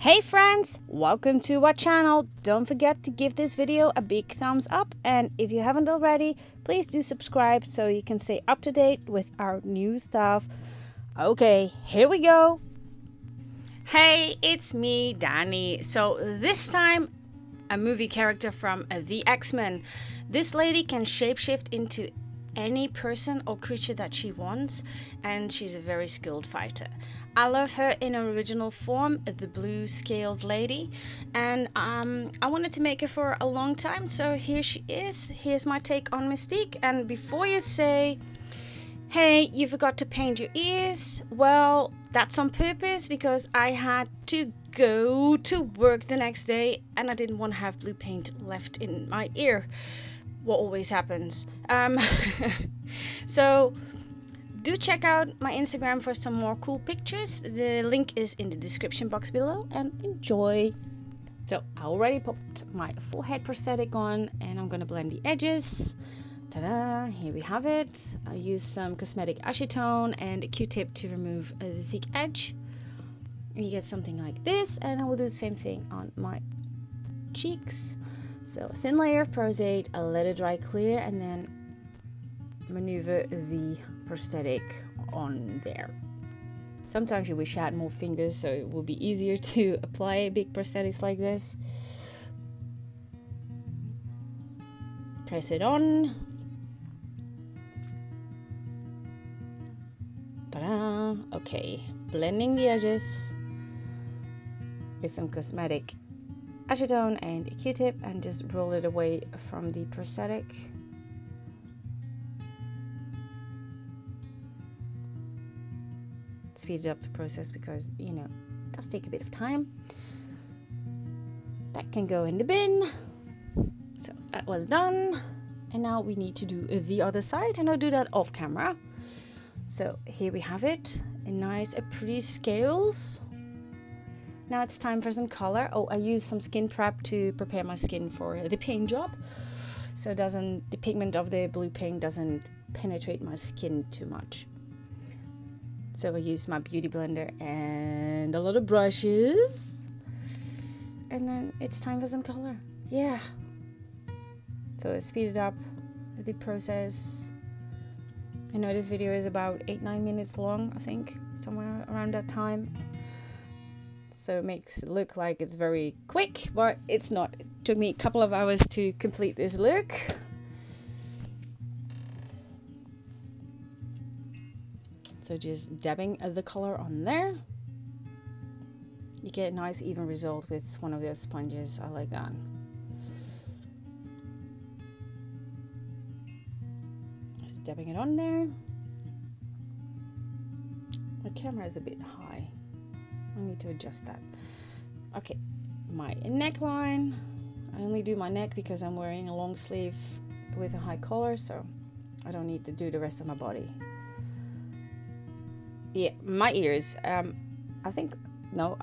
Hey friends, welcome to our channel. Don't forget to give this video a big thumbs up, and if you haven't already, please do subscribe so you can stay up to date with our new stuff. Okay, here we go. Hey, it's me, Dani. So this time, a movie character from the X-Men. This lady can shapeshift into any person or creature that she wants, and she's a very skilled fighter. I love her in her original form, the blue scaled lady, and I wanted to make her for a long time, so here she is. Here's my take on Mystique. And before you say, hey, you forgot to paint your ears, well, that's on purpose because I had to go to work the next day and I didn't want to have blue paint left in my ear. What always happens. So do check out my Instagram for some more cool pictures. The link is in the description box below, and enjoy. So I already popped my forehead prosthetic on and I'm gonna blend the edges. Ta-da, here we have it. I use some cosmetic acetone and a Q-tip to remove the thick edge. And you get something like this, and I will do the same thing on my cheeks. So a thin layer of prostate, I'll let it dry clear, and then maneuver the prosthetic on there. Sometimes you wish you had more fingers so it will be easier to apply big prosthetics like this. Press it on. Ta-da! Okay, blending the edges with some cosmetic acetone and a Q-tip, and just roll it away from the prosthetic. Speed up the process because, you know, it does take a bit of time. That can go in the bin. So that was done. And now we need to do the other side, and I'll do that off camera. So here we have it, a nice, pretty scales. Now it's time for some color. Oh, I used some skin prep to prepare my skin for the paint job, so the pigment of the blue paint doesn't penetrate my skin too much. So I used my beauty blender and a lot of brushes, and then it's time for some color. Yeah. So I speeded up the process. I know this video is about 8-9 minutes long, I think, somewhere around that time. So it makes it look like it's very quick, but it's not. It took me a couple of hours to complete this look. So just dabbing the color on there. You get a nice even result with one of those sponges. I like that. Just dabbing it on there. My camera is a bit high. I need to adjust that. Okay, my neckline. I only do my neck because I'm wearing a long sleeve with a high collar, so I don't need to do the rest of my body. Yeah, my ears. I know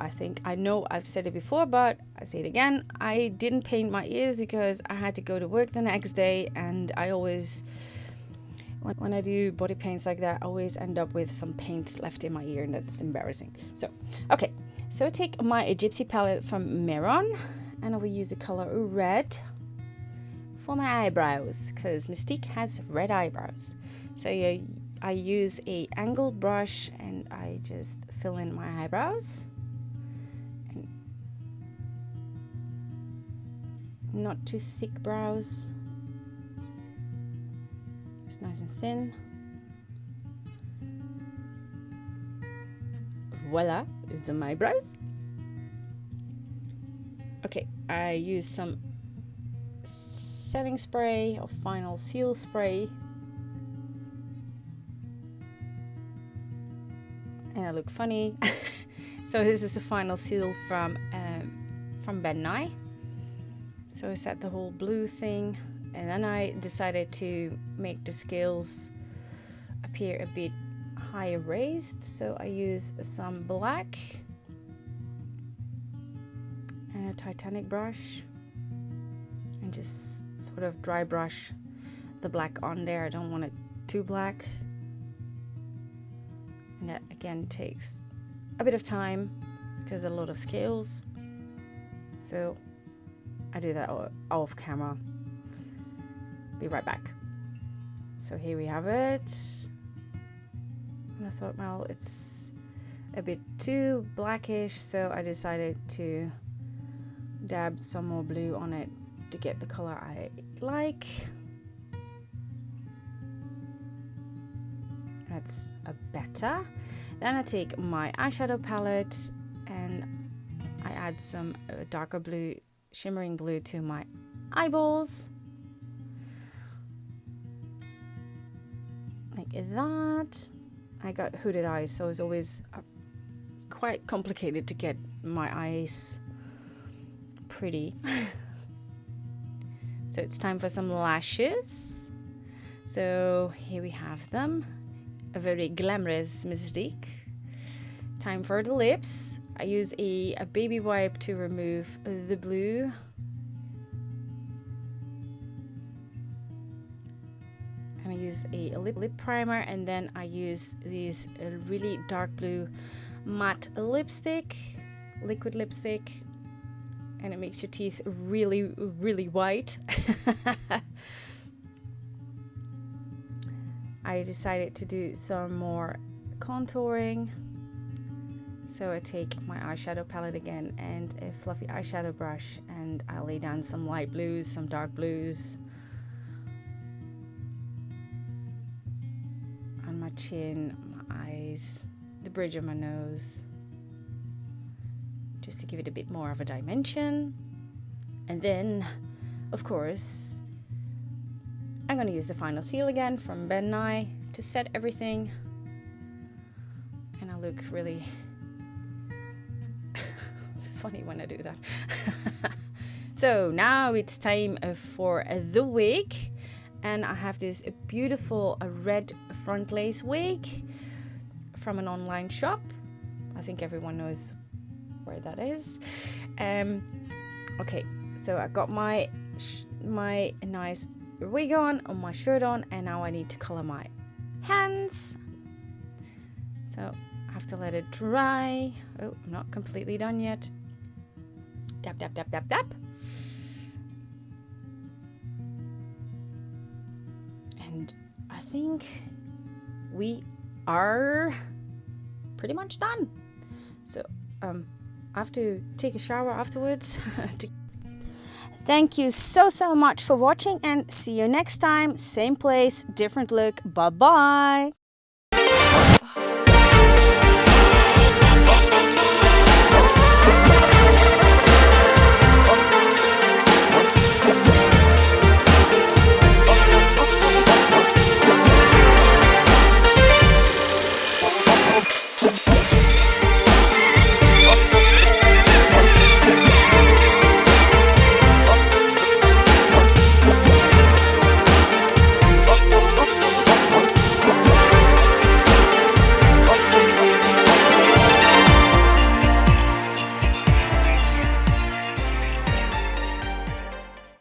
I've said it before, but I say it again. I didn't paint my ears because I had to go to work the next day, and I always, when I do body paints like that, I always end up with some paint left in my ear, and that's embarrassing. So, okay, so I take my Gypsy palette from Meron, and I will use the color red for my eyebrows because Mystique has red eyebrows. So yeah, I use a angled brush and I just fill in my eyebrows. And not too thick brows. It's nice and thin. Voila, is the eyebrows. Okay, I use some setting spray or final seal spray. And I look funny. So this is the final seal from Ben. So I set the whole blue thing, and then I decided to make the scales appear a bit higher raised. So I use some black and a Titanic brush, and just sort of dry brush the black on there. I don't want it too black. And that again takes a bit of time because a lot of scales. So I do that off camera. Be right back. So here we have it. And I thought, well, it's a bit too blackish, so I decided to dab some more blue on it to get the color I like. That's a better. Then I take my eyeshadow palette and I add some darker blue, shimmering blue to my eyeballs. Like that. I got hooded eyes, so it's always quite complicated to get my eyes pretty. So it's time for some lashes. So here we have them. A very glamorous Mystique. Time for the lips. I use a baby wipe to remove the blue. And I use a lip primer, and then I use this really dark blue matte lipstick, liquid lipstick, and it makes your teeth really, really white. I decided to do some more contouring, so I take my eyeshadow palette again and a fluffy eyeshadow brush, and I lay down some light blues, some dark blues on my chin, my eyes, the bridge of my nose, just to give it a bit more of a dimension. And then, of course, I'm going to use the final seal again from Ben Nye to set everything, and I look really funny when I do that. So now it's time for the wig, and I have this beautiful red front lace wig from an online shop. I think everyone knows where that is. Okay, so I got my nice wig on my shirt on, and now I need to color my hands. So I have to let it dry. Oh, I'm not completely done yet. Dab, dab, dab, dab, dab. And I think we are pretty much done. So I have to take a shower afterwards. Thank you so much for watching, and see you next time. Same place, different look. Bye bye.